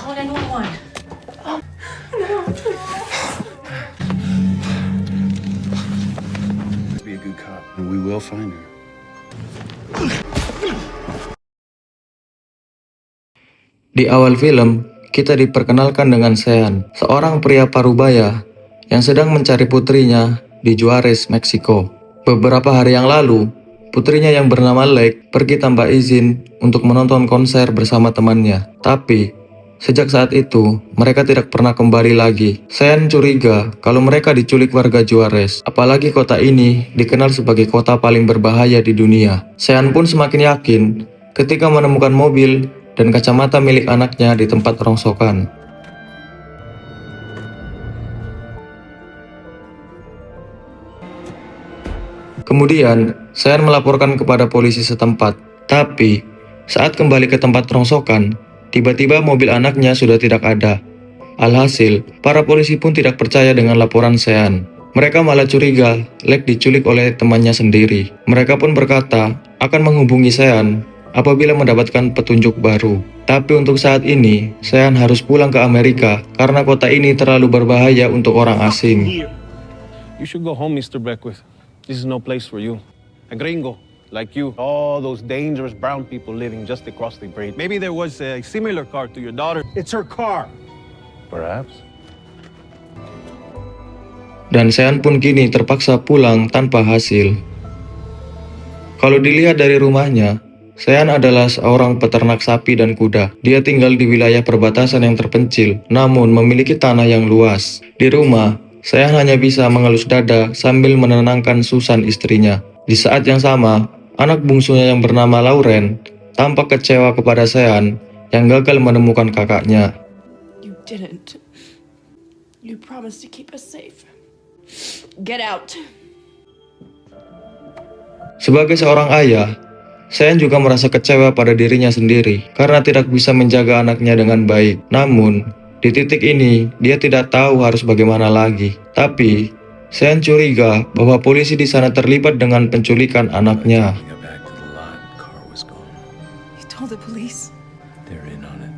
Call 911. Be a good cop, and we will find her. Di awal film, kita diperkenalkan dengan Sean, seorang pria parubaya yang sedang mencari putrinya di Juarez, Meksiko. Beberapa hari yang lalu, putrinya yang bernama Lake pergi tanpa izin untuk menonton konser bersama temannya. Tapi, sejak saat itu, mereka tidak pernah kembali lagi. Sean curiga kalau mereka diculik warga Juarez. Apalagi kota ini dikenal sebagai kota paling berbahaya di dunia. Sean pun semakin yakin ketika menemukan mobil dan kacamata milik anaknya di tempat rongsokan. Kemudian, Sean melaporkan kepada polisi setempat. Tapi, saat kembali ke tempat rongsokan, tiba-tiba mobil anaknya sudah tidak ada. Alhasil, para polisi pun tidak percaya dengan laporan Sean. Mereka malah curiga Lek diculik oleh temannya sendiri. Mereka pun berkata akan menghubungi Sean apabila mendapatkan petunjuk baru. Tapi untuk saat ini, Sean harus pulang ke Amerika karena kota ini terlalu berbahaya untuk orang asing. You should go home, Mr. Beckwith. This is no place for you. A gringo, like you. All those dangerous brown people living just across the bridge. Maybe there was a similar car to your daughter. It's her car. Perhaps. Dan Sean pun kini terpaksa pulang tanpa hasil. Kalau dilihat dari rumahnya, Sean adalah seorang peternak sapi dan kuda. Dia tinggal di wilayah perbatasan yang terpencil, namun memiliki tanah yang luas. Di rumah, Sean hanya bisa mengelus dada sambil menenangkan Susan istrinya. Di saat yang sama, anak bungsunya yang bernama Lauren tampak kecewa kepada Sean yang gagal menemukan kakaknya. You didn't. You promised to keep us safe. Get out. Sebagai seorang ayah, Sean juga merasa kecewa pada dirinya sendiri karena tidak bisa menjaga anaknya dengan baik. Namun, di titik ini dia tidak tahu harus bagaimana lagi. Tapi, Sean curiga bahwa polisi di sana terlibat dengan penculikan anaknya. We got back to the lot, the car was gone. You told the police. They're in on it.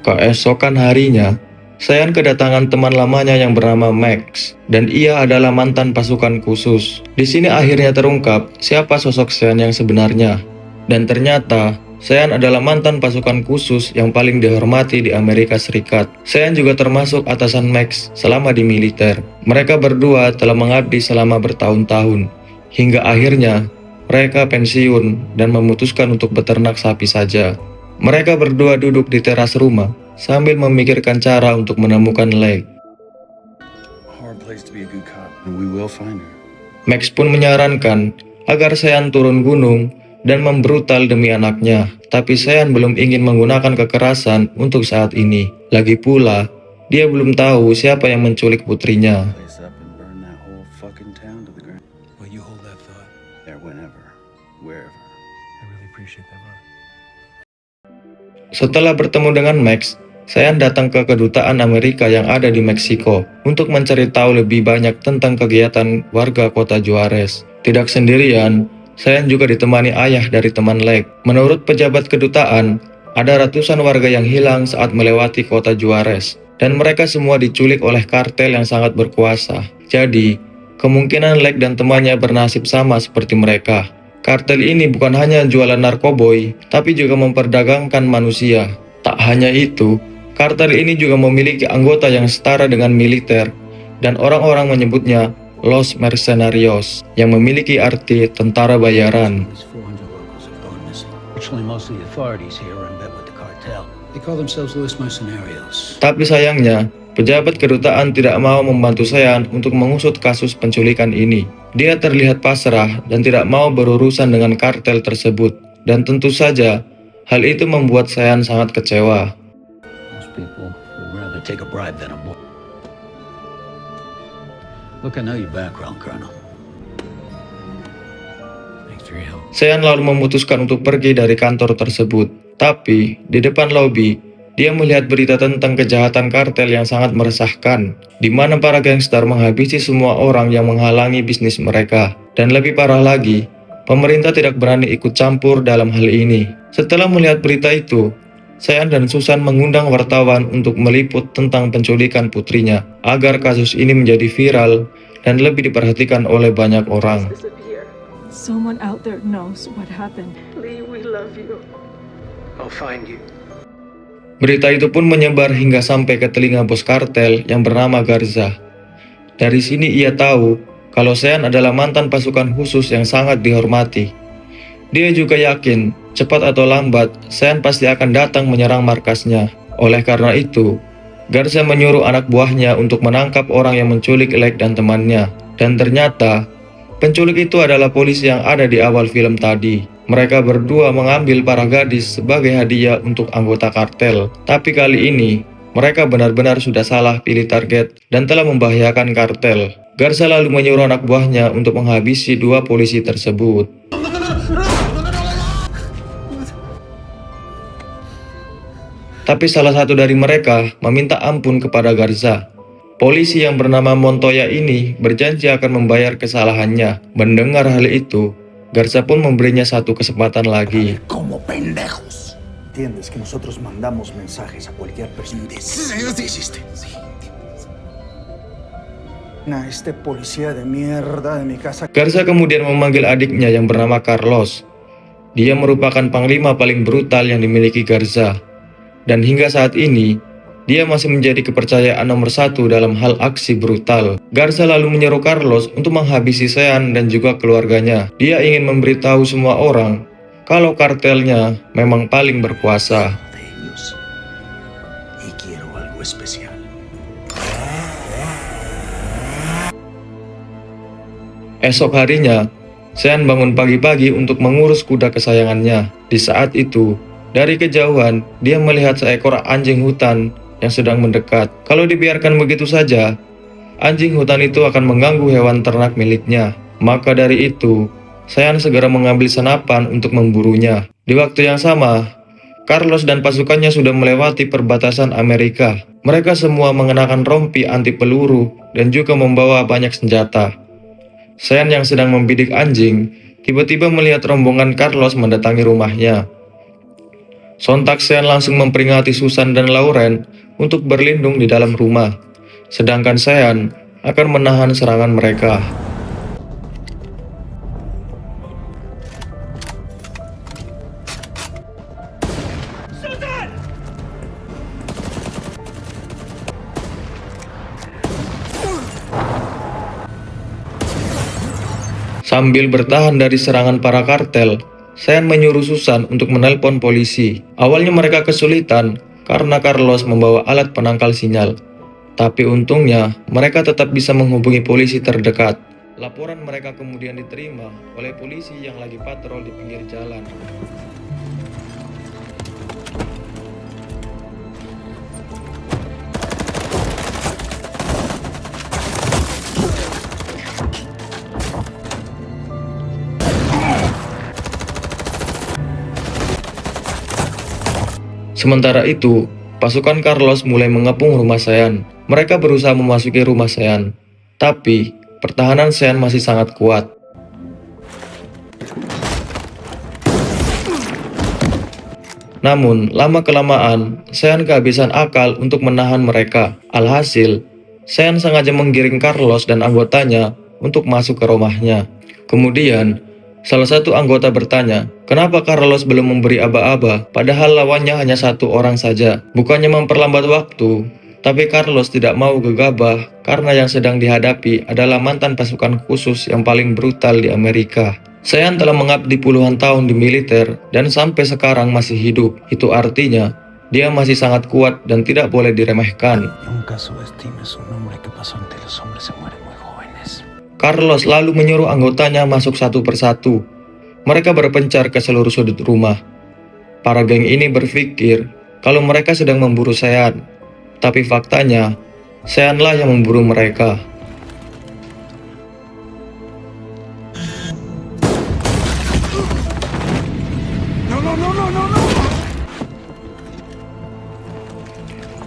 Keesokan harinya, Sean kedatangan teman lamanya yang bernama Max, dan ia adalah mantan pasukan khusus. Di sini akhirnya terungkap siapa sosok Sean yang sebenarnya. Dan ternyata, Sean adalah mantan pasukan khusus yang paling dihormati di Amerika Serikat. Sean juga termasuk atasan Max selama di militer. Mereka berdua telah mengabdi selama bertahun-tahun, hingga akhirnya mereka pensiun dan memutuskan untuk beternak sapi saja. Mereka berdua duduk di teras rumah sambil memikirkan cara untuk menemukan Lake. Hard place to be a good cop, and we will find her. Max pun menyarankan agar Sean turun gunung dan membrutal demi anaknya. Tapi Sean belum ingin menggunakan kekerasan untuk saat ini. Lagi pula, dia belum tahu siapa yang menculik putrinya. Place up and burn that whole fucking town to the ground. Will you hold that thought? There, whenever, wherever. I really appreciate that, bro. Setelah bertemu dengan Max, Sean datang ke kedutaan Amerika yang ada di Meksiko untuk mencari tahu lebih banyak tentang kegiatan warga kota Juarez. Tidak sendirian, Sean juga ditemani ayah dari teman Lake. Menurut pejabat kedutaan, ada ratusan warga yang hilang saat melewati kota Juarez, dan mereka semua diculik oleh kartel yang sangat berkuasa. Jadi, kemungkinan Lake dan temannya bernasib sama seperti mereka. Kartel ini bukan hanya jualan narkoboy, tapi juga memperdagangkan manusia. Tak hanya itu, kartel ini juga memiliki anggota yang setara dengan militer, dan orang-orang menyebutnya Los Mercenarios, yang memiliki arti tentara bayaran. At least 400 locals have gone missing. Fortunately, most of the authorities here are in bed with the cartel. They call themselves Los Mercenarios. Tapi sayangnya, pejabat kedutaan tidak mau membantu Sean untuk mengusut kasus penculikan ini. Dia terlihat pasrah dan tidak mau berurusan dengan kartel tersebut. Dan tentu saja, hal itu membuat Sean sangat kecewa. Most people would rather take a bribe than a bullet. Look, I know your background, Colonel. Thanks for your help. Sean lalu memutuskan untuk pergi dari kantor tersebut. Tapi, di depan lobi, dia melihat berita tentang kejahatan kartel yang sangat meresahkan, di mana para gangster menghabisi semua orang yang menghalangi bisnis mereka. Dan lebih parah lagi, pemerintah tidak berani ikut campur dalam hal ini. Setelah melihat berita itu, Sean dan Susan mengundang wartawan untuk meliput tentang penculikan putrinya agar kasus ini menjadi viral dan lebih diperhatikan oleh banyak orang. Someone out there knows what happened. Lee, we love you. I'll find you. Berita itu pun menyebar hingga sampai ke telinga bos kartel yang bernama Garza. Dari sini ia tahu kalau Sean adalah mantan pasukan khusus yang sangat dihormati. Dia juga yakin cepat atau lambat Sean pasti akan datang menyerang markasnya. Oleh karena itu, Garza menyuruh anak buahnya untuk menangkap orang yang menculik Lake dan temannya. Dan ternyata penculik itu adalah polisi yang ada di awal film tadi. Mereka berdua mengambil para gadis sebagai hadiah untuk anggota kartel. Tapi kali ini, mereka benar-benar sudah salah pilih target dan telah membahayakan kartel. Garza lalu menyuruh anak buahnya untuk menghabisi dua polisi tersebut. Tapi salah satu dari mereka meminta ampun kepada Garza. Polisi yang bernama Montoya ini berjanji akan membayar kesalahannya. Mendengar hal itu, Garza pun memberinya satu kesempatan lagi. Como pendejos. Entiendes que nosotros mandamos mensajes a cualquier persona. Nah, este policía de mierda de mi casa. Garza kemudian memanggil adiknya yang bernama Carlos. Dia merupakan panglima paling brutal yang dimiliki Garza. Dan hingga saat ini, dia masih menjadi kepercayaan nomor satu dalam hal aksi brutal. Garza lalu menyuruh Carlos untuk menghabisi Sean dan juga keluarganya. Dia ingin memberitahu semua orang kalau kartelnya memang paling berkuasa. De ellos. Y quiero algo especial. Esok harinya, Sean bangun pagi-pagi untuk mengurus kuda kesayangannya. Di saat itu, dari kejauhan, dia melihat seekor anjing hutan yang sedang mendekat. Kalau dibiarkan begitu saja, anjing hutan itu akan mengganggu hewan ternak miliknya. Maka dari itu, Sean segera mengambil senapan untuk memburunya. Di waktu yang sama, Carlos dan pasukannya sudah melewati perbatasan Amerika. Mereka semua mengenakan rompi anti peluru dan juga membawa banyak senjata. Sean yang sedang membidik anjing, tiba-tiba melihat rombongan Carlos mendatangi rumahnya. Sontak Sean langsung memperingati Susan dan Lauren untuk berlindung di dalam rumah, sedangkan Sean akan menahan serangan mereka. Sambil bertahan dari serangan para kartel, Sean menyuruh Susan untuk menelpon polisi. Awalnya mereka kesulitan karena Carlos membawa alat penangkal sinyal. Tapi untungnya, mereka tetap bisa menghubungi polisi terdekat. Laporan mereka kemudian diterima oleh polisi yang lagi patrol di pinggir jalan. Sementara itu, pasukan Carlos mulai mengepung rumah Sean. Mereka berusaha memasuki rumah Sean, tapi pertahanan Sean masih sangat kuat. Namun, lama-kelamaan, Sean kehabisan akal untuk menahan mereka. Alhasil, Sean sengaja menggiring Carlos dan anggotanya untuk masuk ke rumahnya. Kemudian, salah satu anggota bertanya, kenapa Carlos belum memberi aba-aba, padahal lawannya hanya satu orang saja. Bukannya memperlambat waktu, tapi Carlos tidak mau gegabah karena yang sedang dihadapi adalah mantan pasukan khusus yang paling brutal di Amerika. Sean telah mengabdi puluhan tahun di militer dan sampai sekarang masih hidup. Itu artinya, dia masih sangat kuat dan tidak boleh diremehkan. Nunca subestimes un hombre que pasó ante los hombres se muere muy jóvenes. Carlos lalu menyuruh anggotanya masuk satu persatu. Mereka berpencar ke seluruh sudut rumah. Para geng ini berpikir kalau mereka sedang memburu Sean, tapi faktanya Seanlah yang memburu mereka.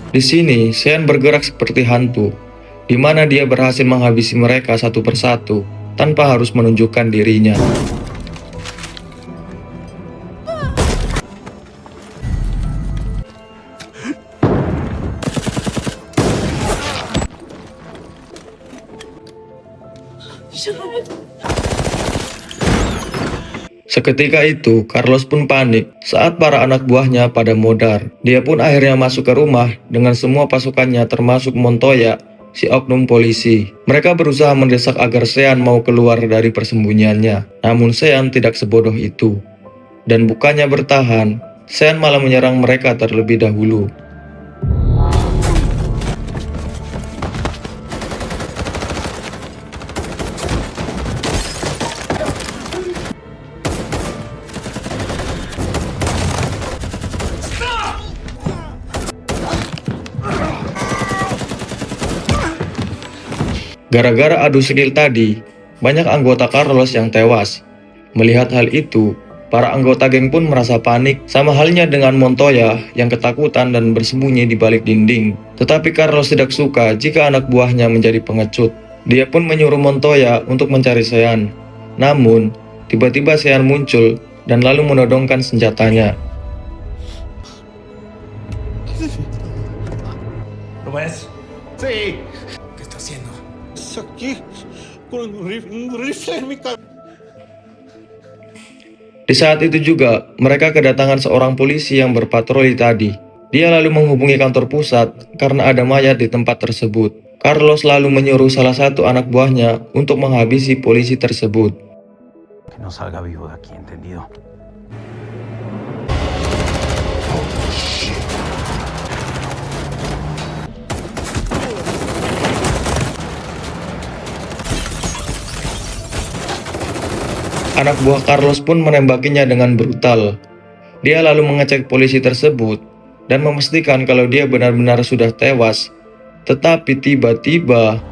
Di sini, Sean bergerak seperti hantu, di mana dia berhasil menghabisi mereka satu persatu tanpa harus menunjukkan dirinya. Seketika itu, Carlos pun panik saat para anak buahnya pada modar. Dia pun akhirnya masuk ke rumah dengan semua pasukannya termasuk Montoya, si oknum polisi. Mereka berusaha mendesak agar Sean mau keluar dari persembunyiannya. Namun Sean tidak sebodoh itu. Dan bukannya bertahan, Sean malah menyerang mereka terlebih dahulu. Gara-gara adu skill tadi, banyak anggota Carlos yang tewas. Melihat hal itu, para anggota geng pun merasa panik, sama halnya dengan Montoya yang ketakutan dan bersembunyi di balik dinding. Tetapi Carlos tidak suka jika anak buahnya menjadi pengecut. Dia pun menyuruh Montoya untuk mencari Sean. Namun, tiba-tiba Sean muncul dan lalu menodongkan senjatanya. ¿Lo ves? Sí. ¿Qué está haciendo? Aquí, con un rifle en mi cabeza. Di saat itu juga, mereka kedatangan seorang polisi yang berpatroli tadi. Dia lalu menghubungi kantor pusat karena ada mayat di tempat tersebut. Carlos lalu menyuruh salah satu anak buahnya untuk menghabisi polisi tersebut. Que no salga vivo de aquí, ¿entendido? Anak buah Carlos pun menembakinya dengan brutal. Dia lalu mengecek polisi tersebut dan memastikan kalau dia benar-benar sudah tewas. Tetapi tiba-tiba,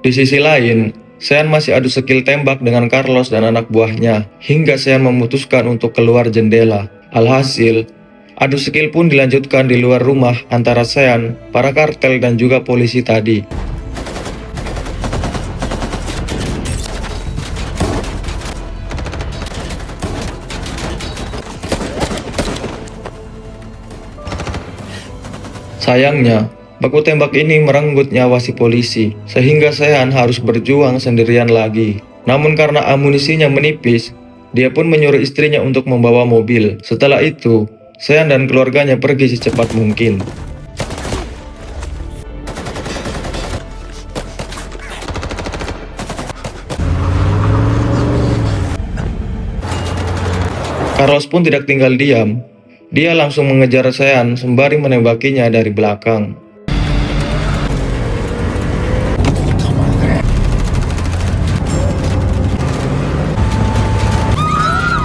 di sisi lain, Sean masih adu skill tembak dengan Carlos dan anak buahnya, hingga Sean memutuskan untuk keluar jendela. Alhasil, adu skill pun dilanjutkan di luar rumah antara Sean, para kartel dan juga polisi tadi. Sayangnya, baku tembak ini merenggut nyawa si polisi, sehingga Sean harus berjuang sendirian lagi. Namun karena amunisinya menipis, dia pun menyuruh istrinya untuk membawa mobil. Setelah itu, Sean dan keluarganya pergi secepat mungkin. Carlos pun tidak tinggal diam. Dia langsung mengejar Sean sembari menembakinya dari belakang.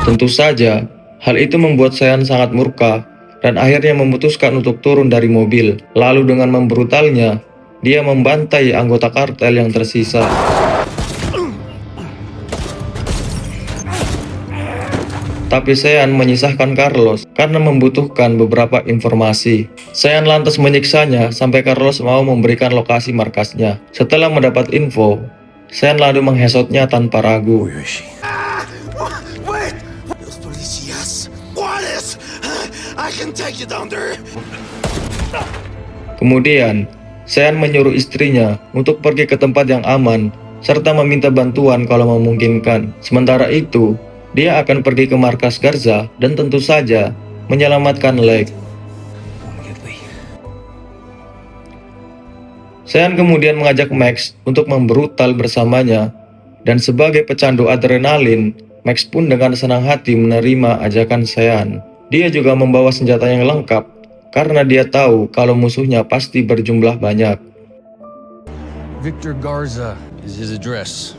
Tentu saja, hal itu membuat Sean sangat murka dan akhirnya memutuskan untuk turun dari mobil. Lalu dengan membrutalnya, dia membantai anggota kartel yang tersisa. Tapi Sean menyisahkan Carlos karena membutuhkan beberapa informasi. Sean lantas menyiksanya sampai Carlos mau memberikan lokasi markasnya. Setelah mendapat info, Sean lalu menghesotnya tanpa ragu. Where is she? Wait! Los policías! Juárez! I can take you down there! Kemudian, Sean menyuruh istrinya untuk pergi ke tempat yang aman serta meminta bantuan kalau memungkinkan. Sementara itu, dia akan pergi ke markas Garza dan tentu saja menyelamatkan Lake. Sean kemudian mengajak Max untuk membrutal bersamanya, dan sebagai pecandu adrenalin, Max pun dengan senang hati menerima ajakan Sean. Dia juga membawa senjata yang lengkap karena dia tahu kalau musuhnya pasti berjumlah banyak. Victor Garza is his address.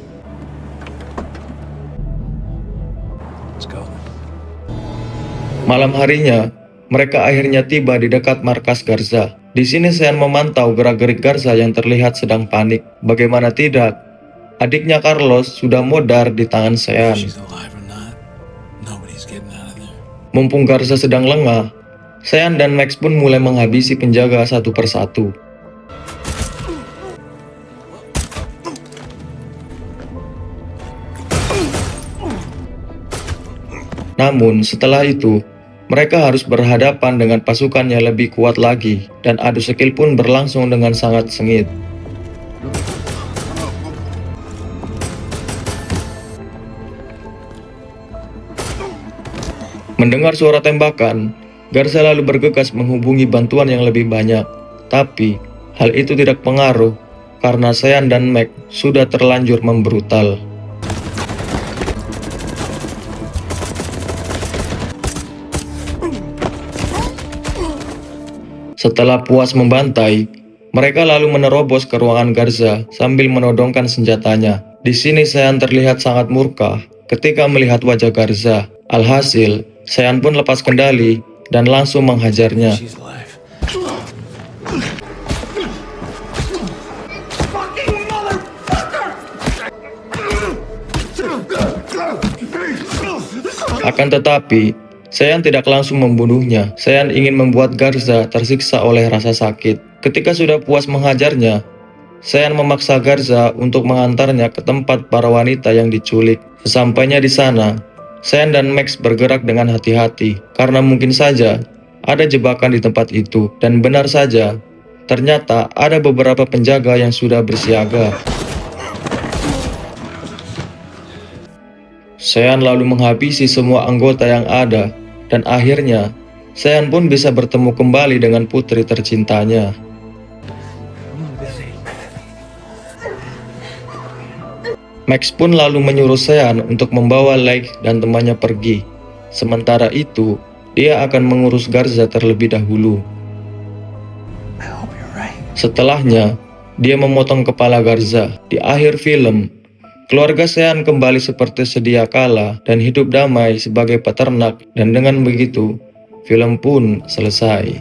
Let's go. Malam harinya, mereka akhirnya tiba di dekat markas Garza. Di sini Sean memantau gerak-gerik Garza yang terlihat sedang panik. Bagaimana tidak, adiknya Carlos sudah modar di tangan Sean. She's alive or not, nobody's getting out of there. Mumpung Garza sedang lengah, Sean dan Max pun mulai menghabisi penjaga satu persatu. Namun setelah itu, Mereka harus berhadapan dengan pasukan yang lebih kuat lagi, dan adu skill pun berlangsung dengan sangat sengit. Mendengar suara tembakan, Garza lalu bergegas menghubungi bantuan yang lebih banyak. Tapi, hal itu tidak pengaruh karena Sean dan Mac sudah terlanjur membrutal. Setelah puas membantai, mereka lalu menerobos ke ruangan Garza sambil menodongkan senjatanya. Di sini Sean terlihat sangat murka ketika melihat wajah Garza. Alhasil, Sean pun lepas kendali dan langsung menghajarnya. Akan tetapi, Sean tidak langsung membunuhnya. Sean ingin membuat Garza tersiksa oleh rasa sakit. Ketika sudah puas menghajarnya, Sean memaksa Garza untuk mengantarnya ke tempat para wanita yang diculik. Sesampainya di sana, Sean dan Max bergerak dengan hati-hati karena mungkin saja ada jebakan di tempat itu. Dan benar saja, ternyata ada beberapa penjaga yang sudah bersiaga. Sean lalu menghabisi semua anggota yang ada, dan akhirnya Sean pun bisa bertemu kembali dengan putri tercintanya. Max pun lalu menyuruh Sean untuk membawa Lake dan temannya pergi. Sementara itu, dia akan mengurus Garza terlebih dahulu. Setelahnya, dia memotong kepala Garza. Di akhir film, keluarga Sean kembali seperti sedia kala dan hidup damai sebagai peternak, dan dengan begitu, film pun selesai.